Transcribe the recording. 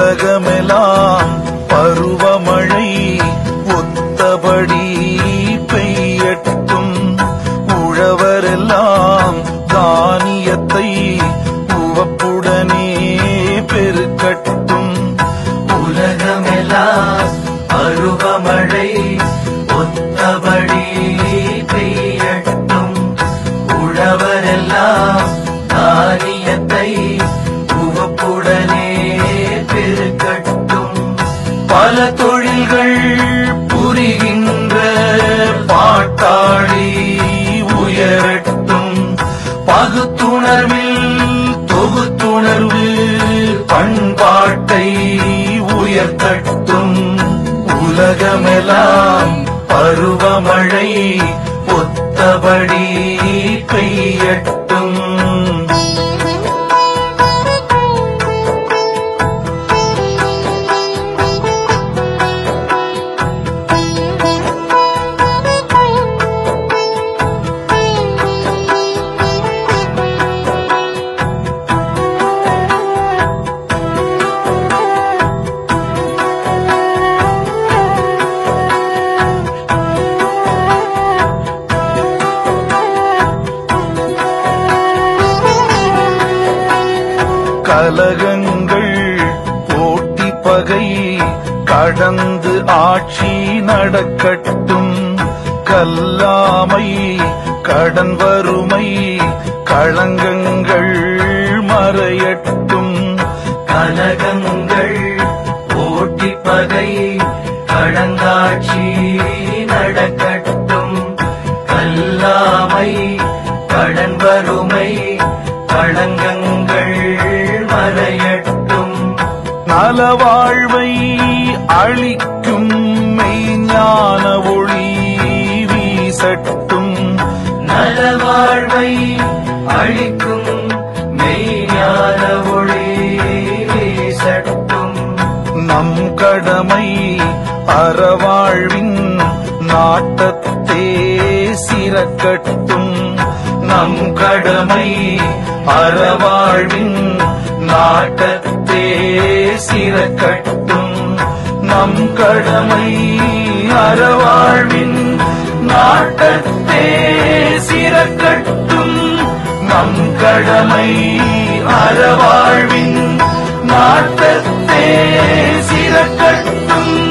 உலகமெல்லாம் பருவமழை ஒத்தபடி பெய்யட்டும். உழவரெல்லாம் தானியத்தை உவப்புடனே பெருக்கட்டும். உலகமெல்லாம் பருவமழை ஒத்தபடி பெய்யட்டும். உழவரெல்லாம் தானியத்தை உவப்புடனே பெருக்கட்டும். பல தொழில்கள் புரிகின்ற பாட்டாளி உயரட்டும். பகுத்துணர்வில் தொகுத்துணர்வு பண்பாட்டை உயர்த்தட்டும். உலகமெல்லாம் பருவமழை ஒத்தபடி பெய்யட்டும். கலகங்கள் போட்டி பகை கடந்து ஆட்சி நடக்கட்டும். கல்லாமை கடன் வறுமை களங்கங்கள் மறையட்டும். கலகங்கள் போட்டி பகை கடந்தாட்சி நடக்கட்டும். கல்லாமை கடன் வறுமை களங்கங்கள் மறையட்டும். நலவாழ்வை அளிக்கும் மெய்ஞான ஒளி வீசட்டும். நலவாழ்வை அளிக்கும் மெய்ஞான ஒளி வீசட்டும். நம் கடமை அறவாழ்வின் நாட்டத்தே சிறக்கட்டும். நம் கடமை அறவாழ்வின் நாட்டத்தே சிறக்கட்டும். நம் கடமை அறவாழ்வின் நாட்டத்தே சிறக்கட்டும். நம் கடமை அறவாழ்வின் நாட்டத்தே சிறக்கட்டும்.